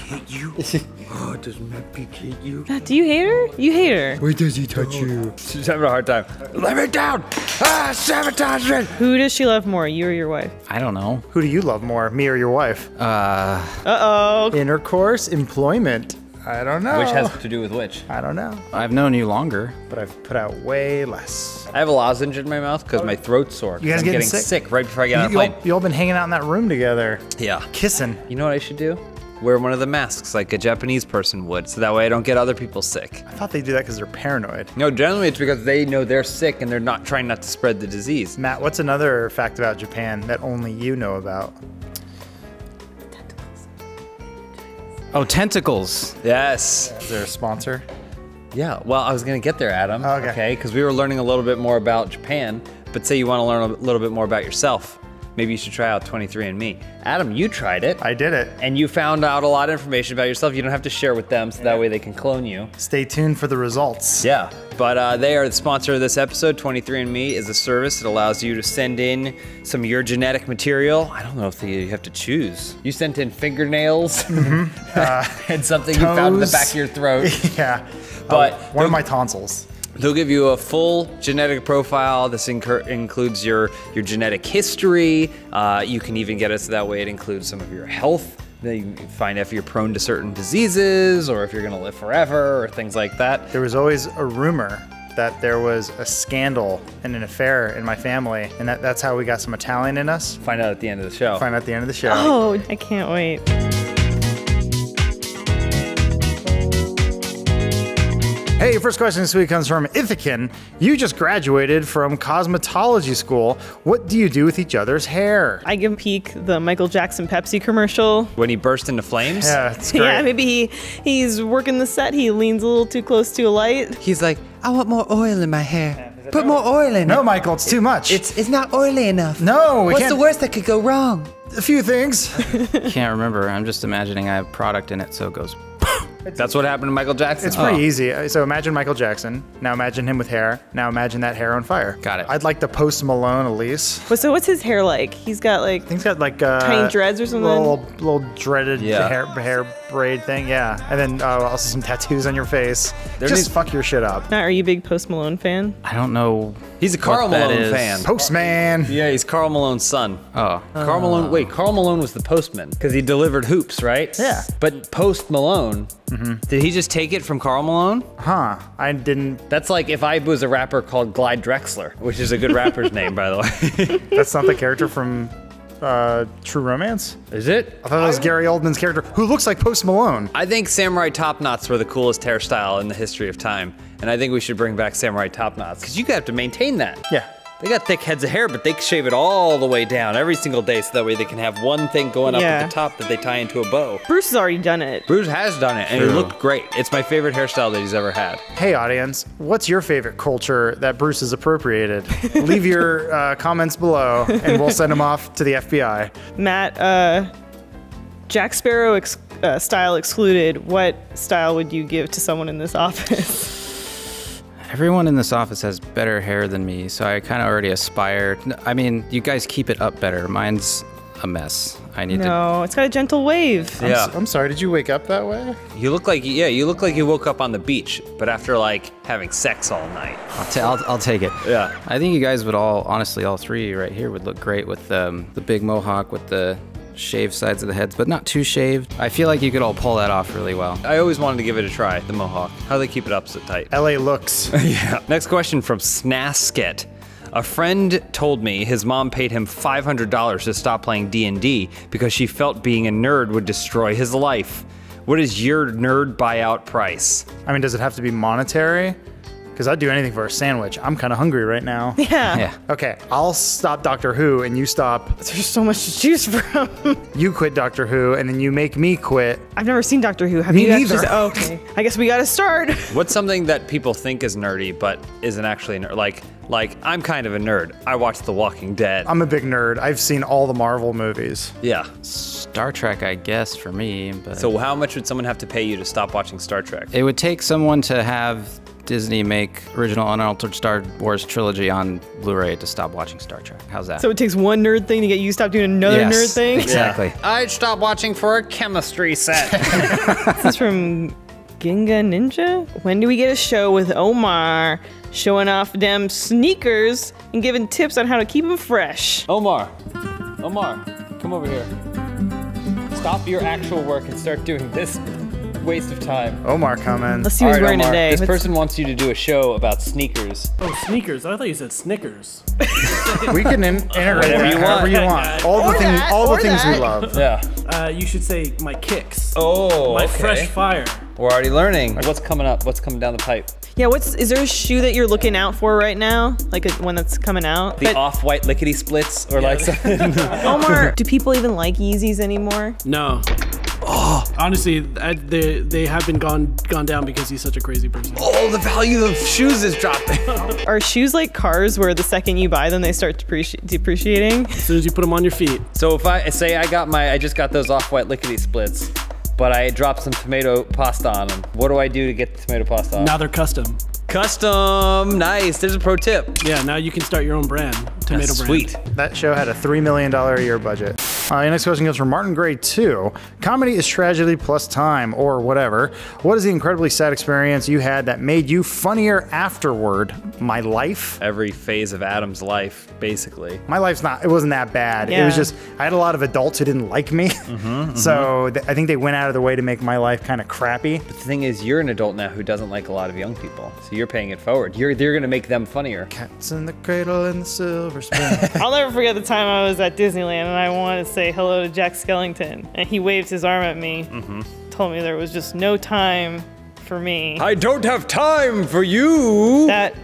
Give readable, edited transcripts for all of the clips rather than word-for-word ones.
hit you? Oh, does Matt Peak hit you? Matt, do you hate her? You hate her. Where does he touch you? She's having a hard time. Let me down! Ah, sabotage me! Who does she love more, you or your wife? I don't know. Who do you love more, me or your wife? Uh-oh. Intercourse, employment. I don't know. Which has to do with which? I don't know. I've known you longer. But I've put out way less. I have a lozenge in my mouth because my throat's sore. You guys I'm getting getting sick? sick right before I get on a plane. You all been hanging out in that room together. Yeah. Kissing. You know what I should do? Wear one of the masks like a Japanese person would, so that way I don't get other people sick. I thought they do that because they're paranoid. No, generally it's because they know they're sick and they're not trying not to spread the disease. Matt, what's another fact about Japan that only you know about? Oh, tentacles. Yes. Is there a sponsor? Yeah, well, I was gonna get there, Adam. Okay. Because we were learning a little bit more about Japan, but say you wanna learn a little bit more about yourself. Maybe you should try out 23andMe. Adam, you tried it. I did it. And you found out a lot of information about yourself. You don't have to share with them, so that way they can clone you. Stay tuned for the results. Yeah, but they are the sponsor of this episode. 23andMe is a service that allows you to send in some of your genetic material. I don't know if you have to choose. You sent in fingernails and something you found in the back of your throat. Yeah, But one of my tonsils. They'll give you a full genetic profile. This includes your genetic history. You can even get it so that way it includes some of your health. Then you can find if you're prone to certain diseases or if you're gonna live forever or things like that. There was always a rumor that there was a scandal and an affair in my family, and that's how we got some Italian in us. Find out at the end of the show. Find out at the end of the show. Oh, I can't wait. Hey, your first question this week comes from Ithacan. You just graduated from cosmetology school. What do you do with each other's hair? I can peek the Michael Jackson Pepsi commercial. When he burst into flames? Yeah, it's great. Yeah, maybe he's working the set. He leans a little too close to a light. He's like, I want more oil in my hair. Put more oil in No, it. Michael, it's too much. It's not oily enough. No, we What's can't. the worst that could go wrong? A few things. Can't remember. I'm just imagining I have product in it, so it goes. That's what happened to Michael Jackson? It's pretty easy. So imagine Michael Jackson. Now imagine him with hair. Now imagine that hair on fire. Got it. I'd like to post Malone, Elise. So what's his hair like? He's got like I think he's got like tiny dreads or something. Little dreaded Yeah. hair braid thing. Yeah, and then also some tattoos on your face. Just fuck your shit up. Matt, are you a big Post Malone fan? I don't know. He's a Karl what that Malone is. fan. Postman. Yeah, he's Karl Malone's son. Oh. Karl Malone, wait, Karl Malone was the postman because he delivered hoops, right? Yeah. But Post Malone, did he just take it from Karl Malone? Huh? I didn't. That's like if I was a rapper called Glide Drexler, which is a good rapper's name, by the way. That's not the character from True Romance. Is it? I thought that was Gary Oldman's character, who looks like Post Malone. I think samurai top knots were the coolest hairstyle in the history of time, and I think we should bring back samurai top knots because you have to maintain that. Yeah. They got thick heads of hair, but they shave it all the way down every single day so that way they can have one thing going up Yeah. at the top that they tie into a bow. Bruce has already done it. Bruce has done it, and it looked great. It's my favorite hairstyle that he's ever had. Hey audience, what's your favorite culture that Bruce has appropriated? Leave your comments below, and we'll send them off to the FBI. Matt, Jack Sparrow style excluded, what style would you give to someone in this office? Everyone in this office has better hair than me, so I kind of already aspire. I mean, you guys keep it up better. Mine's a mess. I need to. No, it's got a gentle wave. Yeah. I'm sorry, did you wake up that way? You look like you look like you woke up on the beach, but after like having sex all night. I'll take it. Yeah. I think you guys would honestly, all three right here would look great with the big mohawk with the shaved sides of the heads, but not too shaved. I feel like you could all pull that off really well. I always wanted to give it a try, the mohawk. How do they keep it up so tight? LA looks. Yeah. Next question from Snasket. A friend told me his mom paid him $500 to stop playing D&D because she felt being a nerd would destroy his life. What is your nerd buyout price? I mean, does it have to be monetary? Because I'd do anything for a sandwich. I'm kind of hungry right now. Yeah. Yeah. Okay, I'll stop Doctor Who and you stop. There's so much to choose from. You quit Doctor Who and then you make me quit. I've never seen Doctor Who. Have Me you guys neither. Oh, okay. I guess we gotta start. What's something that people think is nerdy but isn't actually nerd? Like I'm kind of a nerd. I watch The Walking Dead. I'm a big nerd. I've seen all the Marvel movies. Yeah. Star Trek, I guess, for me, but So how much would someone have to pay you to stop watching Star Trek? it would take someone to have Disney make original unaltered Star Wars trilogy on Blu-ray to stop watching Star Trek. How's that? So it takes one nerd thing to get you to stop doing another nerd thing? Exactly. I'd stop watching for a chemistry set. This is from Ginga Ninja? When do we get a show with Omar showing off them sneakers and giving tips on how to keep them fresh? Omar, come over here. Stop your actual work and start doing this waste of time. Omar coming. Let's see what he's wearing Omar, today. this person wants you to do a show about sneakers. Oh, sneakers. I thought you said Snickers. We can integrate Whatever it you however want. you want. All the things we love. Yeah. You should say my kicks. Oh, my okay. fresh fire. We're already learning. What's coming up? What's coming down the pipe? Yeah, is there a shoe that you're looking out for right now? Like one that's coming out? The off-white lickety splits, or like something. Omar, do people even like Yeezys anymore? No. Oh, honestly, they have been gone down because he's such a crazy person. Oh, the value of shoes is dropping. Are shoes like cars where the second you buy them, they start depreciating? As soon as you put them on your feet. So if I say I just got those off-white lickety splits, but I dropped some tomato pasta on them, what do I do to get the tomato pasta off? Now they're custom. Custom, nice. There's a pro tip. Yeah, now you can start your own brand, tomato That's brand. sweet. That show had a $3 million a year budget. Your next question comes from Martin Gray 2. Comedy is tragedy plus time, or whatever. What is the incredibly sad experience you had that made you funnier afterward? My life? Every phase of Adam's life, basically. My life's it wasn't that bad. It was just, I had a lot of adults who didn't like me. So I think they went out of their way to make my life kind of crappy. But the thing is, you're an adult now who doesn't like a lot of young people. So you're paying it forward. You're gonna make them funnier. Cats in the cradle and the silver spoon. I'll never forget the time I was at Disneyland and I wanted to say hello to Jack Skellington. And he waved his arm at me, told me there was just no time for me. I don't have time for you. That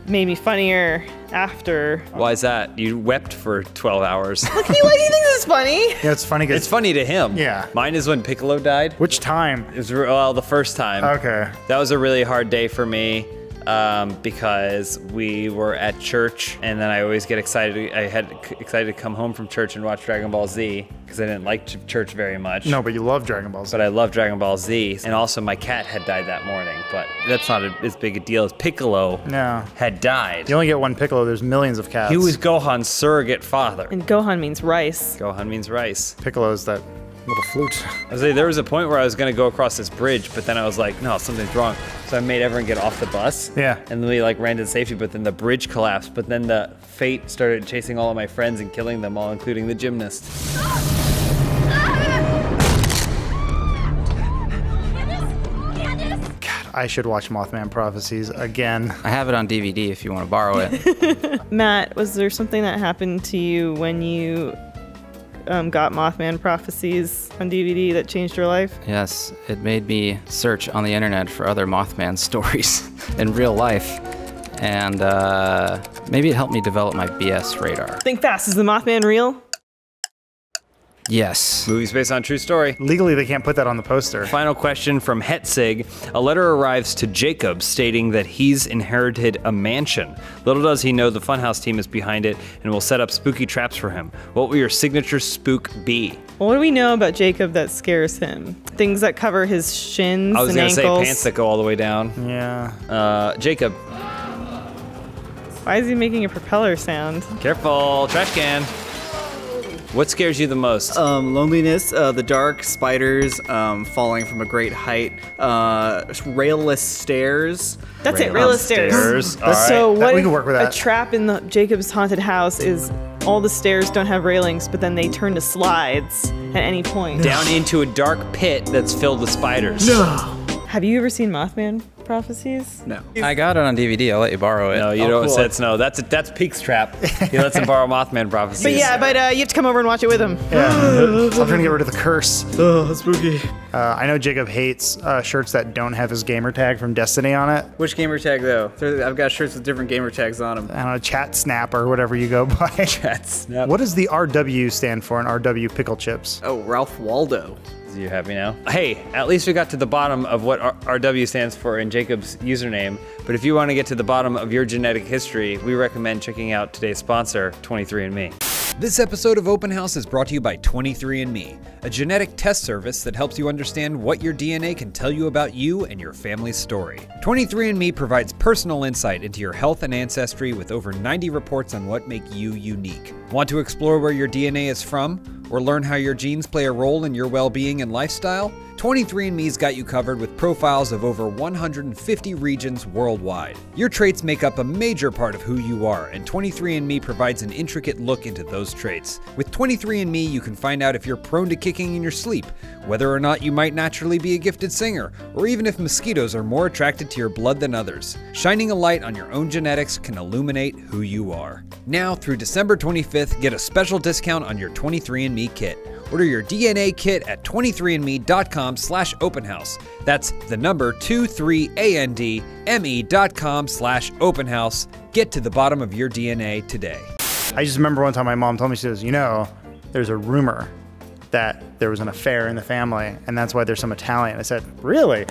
made me funnier after. Why is that? You wept for 12 hours. Look, he thinks it's funny. Yeah, it's funny because It's funny to him. Yeah. Mine is when Piccolo died. Which time? It was, the first time. Okay. That was a really hard day for me because we were at church, and then I always get excited. I had excited to come home from church and watch Dragon Ball Z because I didn't like church very much. No, but you love Dragon Ball Z. But I love Dragon Ball Z, and also my cat had died that morning. But that's not as big a deal as Piccolo had died. You only get one Piccolo. There's millions of cats. He was Gohan's surrogate father. And Gohan means rice. Gohan means rice. Piccolo's that little flute. I was like, there was a point where I was gonna go across this bridge, but then I was like, no, something's wrong. So I made everyone get off the bus. Yeah. And then we like ran to safety, but then the bridge collapsed. But then the fate started chasing all of my friends and killing them all, including the gymnast. I should watch Mothman Prophecies again. I have it on DVD if you want to borrow it. Matt, was there something that happened to you when you got Mothman Prophecies on DVD that changed your life? Yes, it made me search on the internet for other Mothman stories in real life. And maybe it helped me develop my BS radar. Think fast, is the Mothman real? Yes. Movies based on true story. Legally, they can't put that on the poster. Final question from Hetzig. A letter arrives to Jacob stating that he's inherited a mansion. Little does he know the Funhaus team is behind it and will set up spooky traps for him. What will your signature spook be? Well, what do we know about Jacob that scares him? Things that cover his shins I was and gonna ankles. say pants that go all the way down. Yeah. Jacob, Why is he making a propeller sound? careful, trash can. What scares you the most? Loneliness, the dark, spiders, falling from a great height, railless stairs. That's it, railless stairs. All right. So what we if can work with a that. trap in the Jacob's haunted house is all the stairs don't have railings, but then they turn to slides at any point? Down into a dark pit that's filled with spiders. Have you ever seen Mothman Prophecies? No. I got it on DVD. I'll let you borrow it. No, you don't. That's no. That's Peak's trap. He lets him borrow Mothman Prophecies. But yeah, you have to come over and watch it with him. Yeah. Stop trying to get rid of the curse. Oh, spooky. I know Jacob hates shirts that don't have his gamer tag from Destiny on it. Which gamer tag though? I've got shirts with different gamer tags on them. I don't know, Chat Snap or whatever you go by. That's no. What does the RW stand for in RW Pickle Chips? Oh, Ralph Waldo. You happy now? Hey, at least we got to the bottom of what RW stands for in Jacob's username. But if you want to get to the bottom of your genetic history, we recommend checking out today's sponsor, 23andMe. This episode of Open House is brought to you by 23andMe, a genetic test service that helps you understand what your DNA can tell you about you and your family's story. 23andMe provides personal insight into your health and ancestry with over 90 reports on what make you unique. Want to explore where your DNA is from, or learn how your genes play a role in your well-being and lifestyle? 23andMe's got you covered with profiles of over 150 regions worldwide. Your traits make up a major part of who you are, and 23andMe provides an intricate look into those traits. With 23andMe, you can find out if you're prone to kicking in your sleep, whether or not you might naturally be a gifted singer, or even if mosquitoes are more attracted to your blood than others. Shining a light on your own genetics can illuminate who you are. Now, through December 25th, get a special discount on your 23andMe kit. Order your DNA kit at 23andme.com/openhouse. That's the number 23andme.com/openhouse. Get to the bottom of your DNA today. I just remember one time my mom told me, she says, you know, there's a rumor that there was an affair in the family, and that's why there's some Italian. I said, really?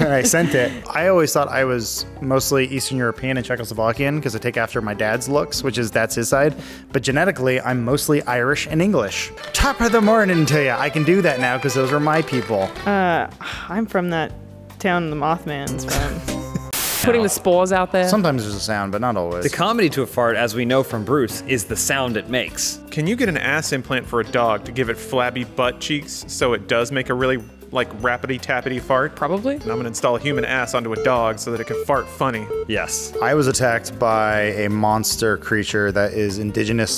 And I sent it. I always thought I was mostly Eastern European and Czechoslovakian because I take after my dad's looks, that's his side. But genetically, I'm mostly Irish and English. Top of the morning to ya. I can do that now because those are my people. I'm from that town the Mothman's from. Putting the spores out there. Sometimes there's a sound, but not always. The comedy to a fart, as we know from Bruce, is the sound it makes. Can you get an ass implant for a dog to give it flabby butt cheeks so it does make a really rapidy-tappity fart? Probably. And I'm gonna install a human ass onto a dog so that it can fart funny. Yes. I was attacked by a monster creature that is indigenous